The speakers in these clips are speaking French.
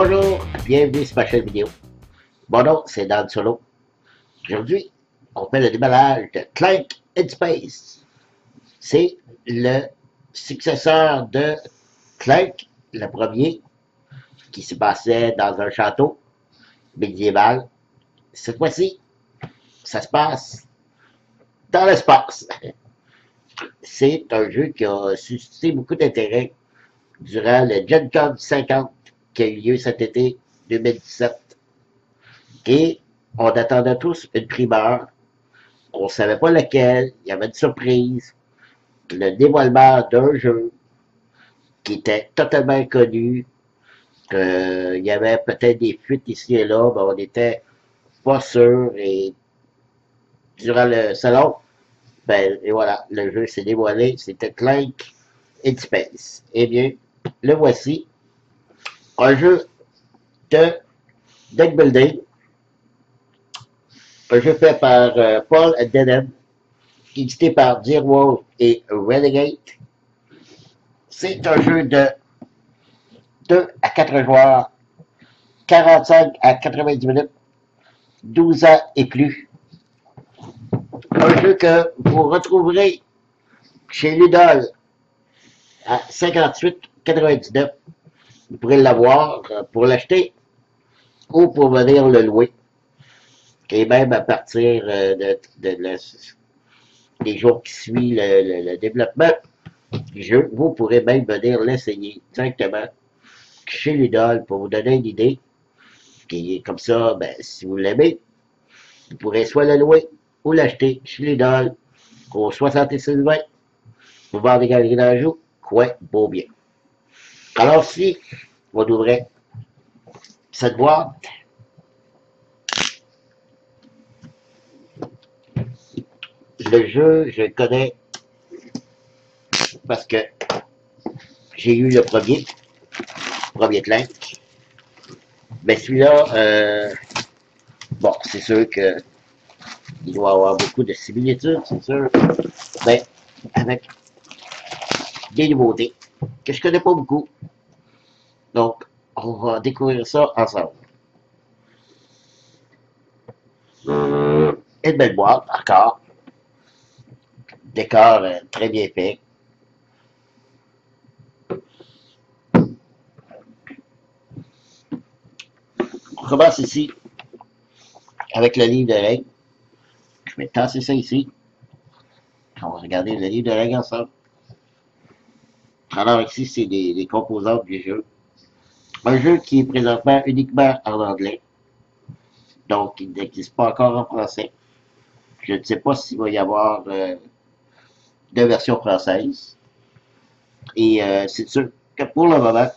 Bonjour, bienvenue sur ma chaîne vidéo. Mon nom, c'est Dan Solo. Aujourd'hui, on fait le déballage de Clank in Space. C'est le successeur de Clank, le premier, qui se passait dans un château médiéval. Cette fois-ci, ça se passe dans l'espace. C'est un jeu qui a suscité beaucoup d'intérêt durant le Gen Con 50 qui a eu lieu cet été 2017. Et on attendait tous une primeur. On ne savait pas lequel. Il y avait une surprise. Le dévoilement d'un jeu qui était totalement inconnu. Il y avait peut-être des fuites ici et là, mais on n'était pas sûr. Et durant le salon, ben, et voilà, le jeu s'est dévoilé. C'était Clank in Space. Eh bien, le voici. Un jeu de deck building. Un jeu fait par Paul Denham, édité par Dearwolf et Renegade. C'est un jeu de 2 à 4 joueurs, 45 à 90 minutes, 12 ans et plus. Un jeu que vous retrouverez chez Ludol à 58,99. Vous pourrez l'avoir pour l'acheter ou pour venir le louer. Et même à partir des jours qui suivent le développement du jeu, vous pourrez même venir l'essayer directement chez Ludol pour vous donner une idée. Et comme ça, ben, si vous l'aimez, vous pourrez soit le louer ou l'acheter chez Lidl au 6620. Vous vendez des galeries d'Anjou, coin Beaubien. Alors si on ouvrait cette boîte, le jeu, je le connais parce que j'ai eu le premier Clank. Mais celui-là, bon, c'est sûr que il doit avoir beaucoup de similitudes, c'est sûr. Mais avec des nouveautés que je connais pas beaucoup. Donc, on va découvrir ça ensemble. Une belle boîte, encore. Décor très bien fait. On commence ici avec le livre de règles. Je vais tasser ça ici. On va regarder le livre de règles ensemble. Alors ici, c'est les composantes du jeu. Un jeu qui est présentement uniquement en anglais. Donc, il n'existe pas encore en français. Je ne sais pas s'il va y avoir de version française. Et c'est sûr que pour le moment,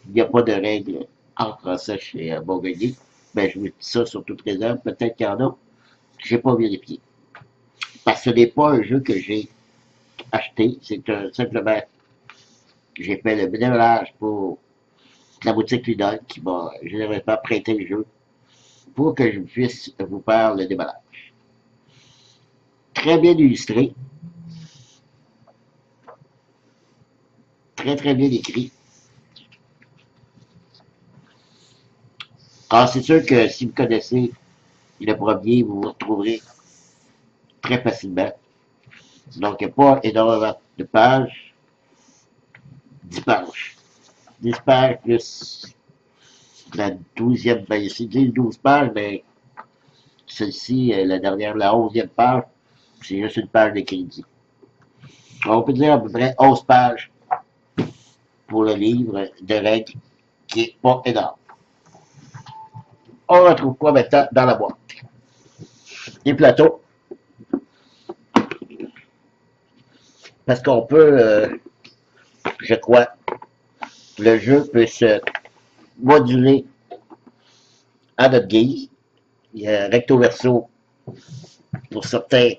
il n'y a pas de règles en français chez Burgundy. Ben, je vous dis ça sur toute réserve. Peut-être qu'il y en a. Je n'ai pas vérifié. Parce que ce n'est pas un jeu que j'ai acheté. C'est simplement que j'ai fait le bénévolage pour la boutique Ludol qui m'a généralement prêté le jeu pour que je puisse vous faire le déballage. Très bien illustré. Très bien écrit. Alors, c'est sûr que si vous connaissez le premier, vous vous retrouverez très facilement. Donc, il n'y a pas énormément de pages. 10 pages. 10 pages plus la 12e, ben ici, 12 pages, mais celle-ci, la dernière, la 11e page, c'est juste une page de crédit. On peut dire à peu près 11 pages pour le livre de règles, qui est pas énorme. On retrouve quoi maintenant dans la boîte? Les plateaux. Parce qu'on peut, je crois, le jeu peut se moduler à notre guise. Il y a recto verso pour certains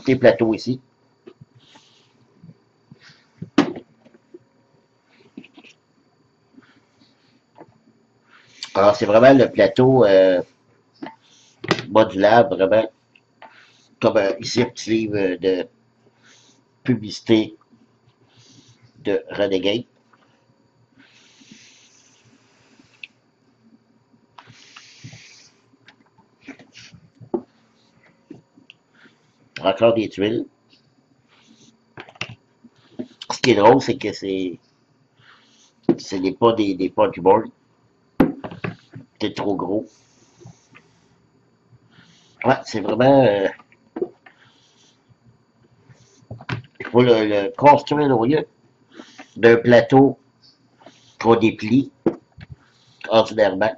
des plateaux ici. Alors, c'est vraiment le plateau modulable, vraiment, comme ici un petit livre de publicité de Renegade. encore des tuiles. Ce qui est drôle, c'est que ce n'est pas des punchboards. C'est trop gros. Ouais, c'est vraiment... il faut le construire au lieu d'un plateau qu'on déplie ordinairement.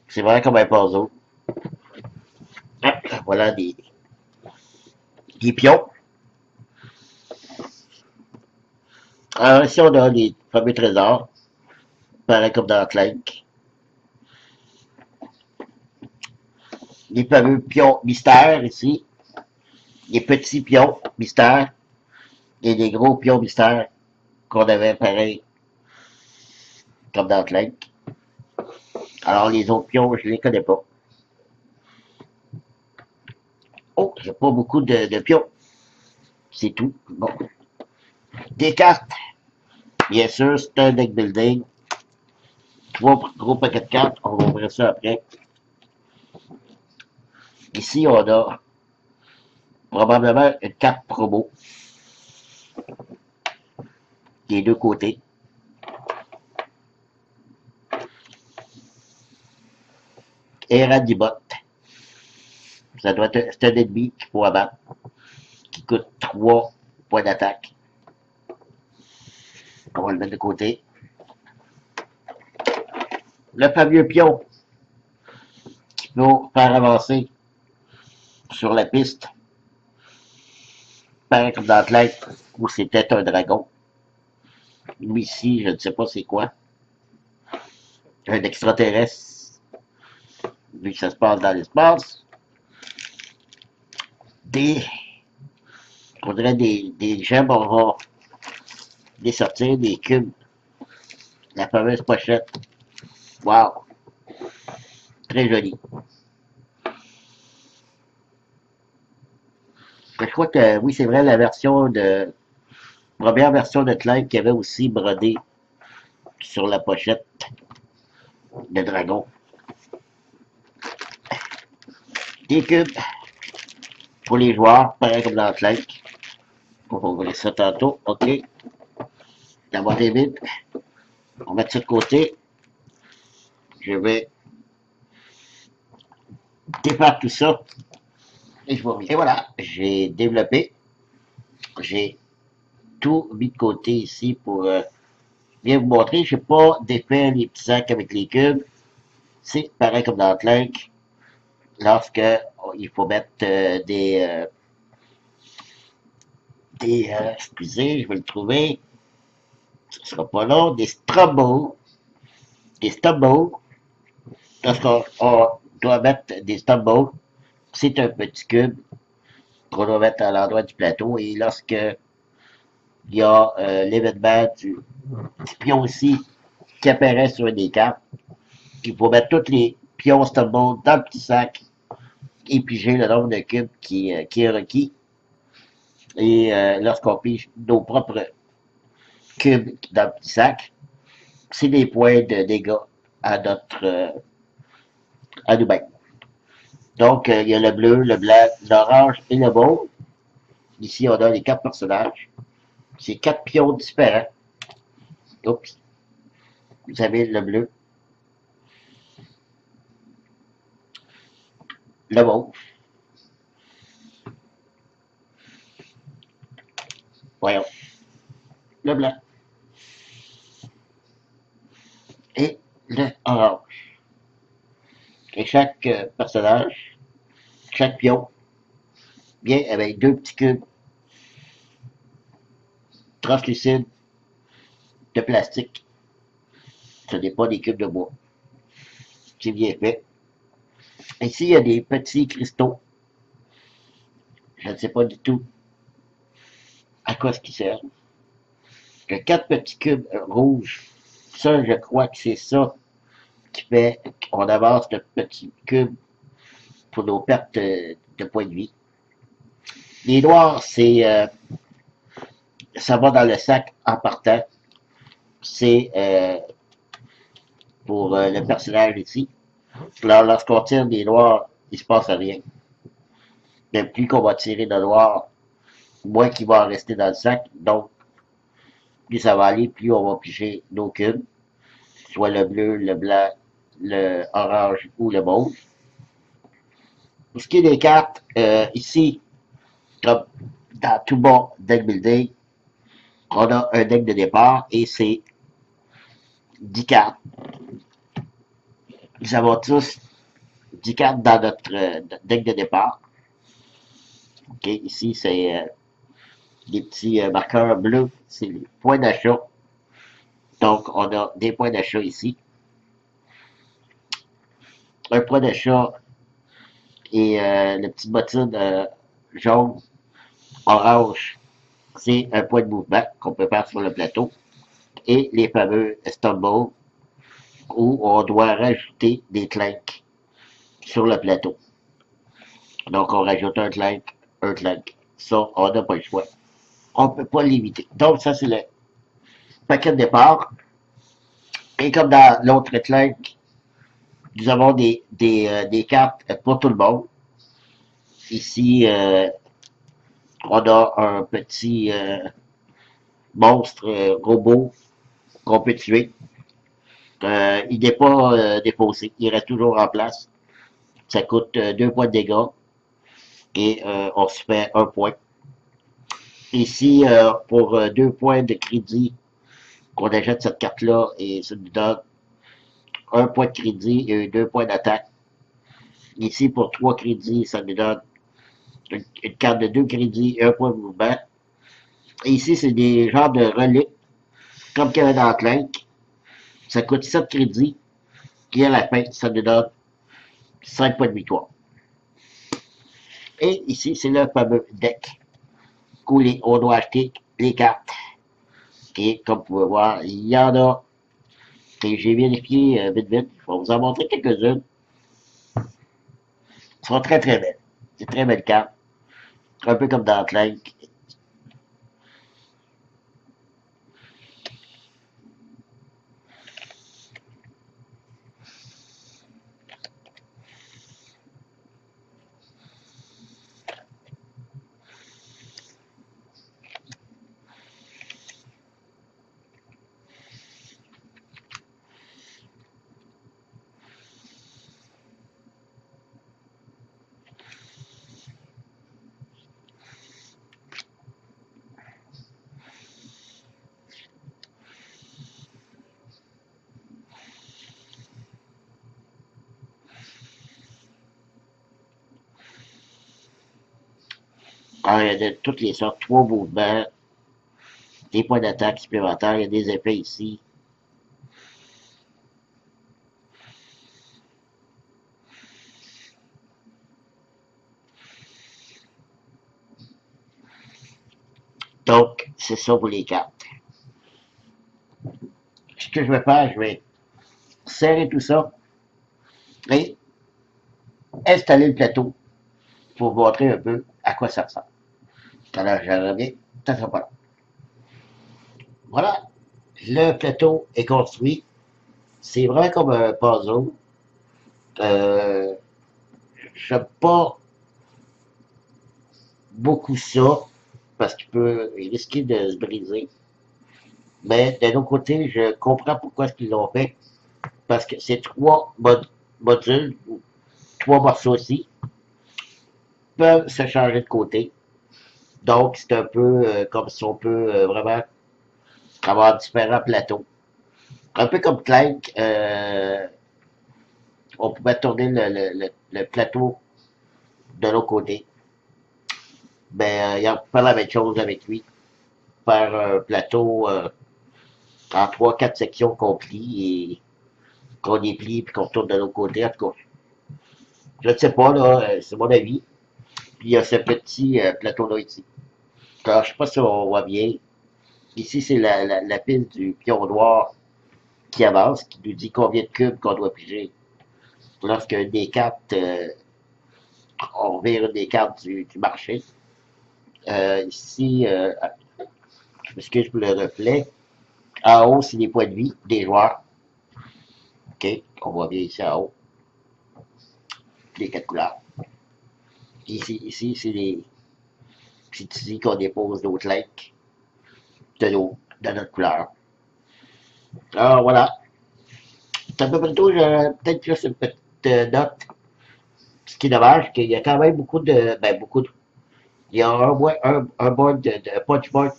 C'est vraiment comme un puzzle. Ah, voilà des pions. Alors ici, on a les fameux trésors, pareil comme dans Clank. Les fameux pions mystères ici. Les petits pions mystères et les gros pions mystères qu'on avait pareil comme dans Clank. Alors les autres pions, je les connais pas. Oh, j'ai pas beaucoup de pions. C'est tout. Bon. Des cartes. Bien sûr, c'est un deck building. 3 gros paquets de cartes. On va ouvrir ça après. Ici, on a probablement une carte promo des deux côtés. Eradibot. Ça doit être un ennemi qu'il faut abattre, qui coûte 3 points d'attaque. On va le mettre de côté. Le fameux pion qui peut faire avancer sur la piste. Pareil comme dans Clank, où c'était un dragon. Lui ici, je ne sais pas c'est quoi. Un extraterrestre, vu que ça se passe dans l'espace. On dirait des gemmes, on va les sortir, des cubes. La fameuse pochette. Wow! Très joli. Je crois que, oui, c'est vrai, première version de Clank qui avait aussi brodé sur la pochette de dragon. Des cubes pour les joueurs, pareil comme dans Clank. On va ouvrir ça tantôt. OK. La boîte est vide. On va mettre ça de côté. Je vais défaire tout ça. Et je vous reviens. Et voilà, j'ai développé. J'ai tout mis de côté ici pour bien vous montrer. Je n'ai pas défait les petits sacs avec les cubes. C'est pareil comme dans Clank. Lorsque il faut mettre excusez, je vais le trouver. Ce sera pas long. Des stumbles. Des stumbles. Lorsqu'on doit mettre des stumbles, c'est un petit cube qu'on doit mettre à l'endroit du plateau. Et lorsque il y a l'événement du pion aussi qui apparaît sur des cartes, il faut mettre tous les pions stumble dans le petit sac et piger le nombre de cubes qui est requis. Et lorsqu'on pige nos propres cubes dans le petit sac, c'est des points de dégâts à à nous-mêmes. Donc, il y a le bleu, le blanc, l'orange et le mauve. Ici, on a les 4 personnages. C'est 4 pions différents. Oups. Vous avez le bleu, le mauve. Voyons. Le blanc. Et le orange. Et chaque personnage, chaque pion, vient avec 2 petits cubes translucides de plastique. Ce n'est pas des cubes de bois. C'est bien fait. Ici, il y a des petits cristaux. Je ne sais pas du tout à quoi ce qui sert. Il y a 4 petits cubes rouges. Ça, je crois que c'est ça qui fait qu'on avance de petits cubes pour nos pertes de points de vie. Les noirs, ça va dans le sac en partant. C'est pour le personnage ici. Alors, lorsqu'on tire des noirs, il ne se passe rien. Mais plus qu'on va tirer de noir, moins qu'il va en rester dans le sac. Donc, plus ça va aller, plus on va piger nos cubes, soit le bleu, le blanc, le orange ou le mauve. Pour ce qui est des cartes, ici, comme dans tout bon deck building, on a un deck de départ et c'est 10 cartes. Nous avons tous 10 cartes dans notre deck de départ. OK, ici, c'est des petits marqueurs bleus, c'est les points d'achat. Donc, on a des points d'achat ici. Un point d'achat et le petit bottine jaune, orange, c'est un point de mouvement qu'on peut faire sur le plateau. Et les fameux stumbles où on doit rajouter des clanks sur le plateau. Donc, on rajoute un clank. Ça, on n'a pas le choix. On ne peut pas l'éviter. Donc, ça, c'est le paquet de départ. Et comme dans l'autre clank, nous avons des cartes pour tout le monde. Ici, on a un petit monstre robot qu'on peut tuer. Il n'est pas défaussé. Il reste toujours en place. Ça coûte 2 points de dégâts. Et on se fait un point. Ici, pour 2 points de crédit, qu'on achète cette carte-là et ça nous donne un point de crédit et 2 points d'attaque. Ici, pour 3 crédits, ça nous donne une carte de 2 crédits et un point de mouvement. Et ici, c'est des genres de reliques, comme qu'il y avait dans Clank. Ça coûte 7 crédits et à la fin, ça nous donne 5 points de victoire. Et ici, c'est le fameux deck où on doit acheter les cartes. Et comme vous pouvez voir, il y en a. Et j'ai vérifié vite vite. Je vais vous en montrer quelques-unes. Elles sont très très belles. C'est très belles cartes. Un peu comme dans Clank. Alors, il y a de toutes les sortes. 3 mouvements. Des points d'attaque supplémentaires. Il y a des effets ici. Donc, c'est ça pour les cartes. Ce que je vais faire, je vais serrer tout ça et installer le plateau pour vous montrer un peu à quoi ça ressemble. Alors, je reviens, ça sera pas là. Voilà, le plateau est construit. C'est vraiment comme un puzzle. Euh, J'aime pas beaucoup ça parce qu'il peut risquer de se briser. Mais d'un autre côté, je comprends pourquoi ils l'ont fait. Parce que c'est 3 modules, ou 3 morceaux aussi, peuvent se changer de côté. Donc, c'est un peu comme si on peut vraiment avoir différents plateaux. Un peu comme Clank, on pouvait tourner le plateau de l'autre côté. Mais il a pas la même chose avec lui. Faire un plateau en 3, 4 sections qu'on plie et qu'on déplie puis qu'on tourne de l'autre côté. En tout cas, je ne sais pas, là, c'est mon avis. Puis il y a ce petit plateau-là ici. Alors, je ne sais pas si on voit bien. Ici, c'est la pile du pion noir qui avance, qui nous dit combien de cubes qu'on doit piger. Lorsque des cartes, on vire des cartes du marché. Ici, je m'excuse pour le reflet. En haut, c'est les points de vie des joueurs. OK, on voit bien ici en haut. Les 4 couleurs. Ici, c'est les. C'est ici qu'on dépose nos clinks de notre couleur. Alors voilà. C'est un peu plus tôt, j'ai peut-être juste une petite note. Ce qui est dommage, c'est qu'il y a quand même beaucoup de. Ben, beaucoup de. Il y a un board de punchboard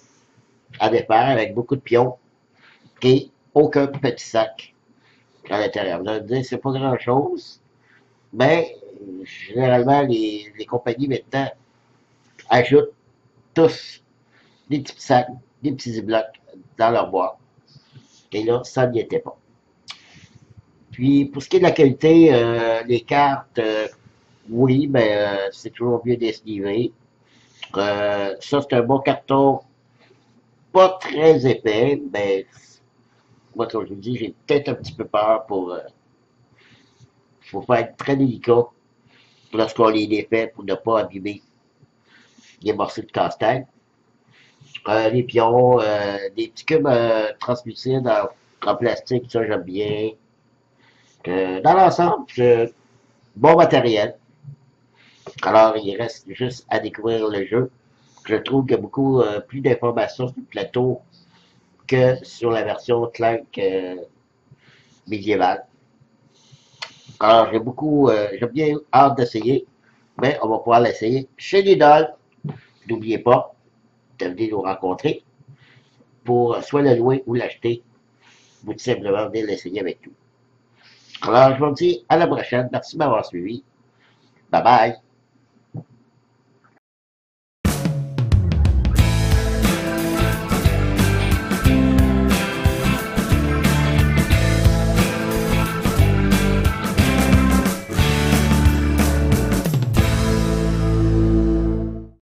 à défaire avec beaucoup de pions et aucun petit sac à l'intérieur. Vous allez me dire, c'est pas grand-chose, mais généralement, les compagnies maintenant ajoutent tous des petits sacs, des petits blocs dans leur boîte. Et là, ça n'y était pas. Puis, pour ce qui est de la qualité, les cartes, oui, mais c'est toujours mieux d'esquiver. Ça, c'est un bon carton, pas très épais, mais moi, comme je vous dis, j'ai peut-être un petit peu peur pour. Faut pas être très délicat lorsqu'on les défait pour ne pas abîmer les morceaux de casse-tête. Les pions, des petits cubes translucides en plastique, ça j'aime bien. Dans l'ensemble, bon matériel. Alors, il reste juste à découvrir le jeu. Je trouve qu'il y a beaucoup plus d'informations sur le plateau que sur la version Clank médiévale. Alors, j'ai bien hâte d'essayer, mais on va pouvoir l'essayer chez Lidl. N'oubliez pas de venir nous rencontrer pour soit le louer ou l'acheter, ou tout simplement venir l'essayer avec nous. Alors, je vous dis à la prochaine. Merci de m'avoir suivi. Bye bye.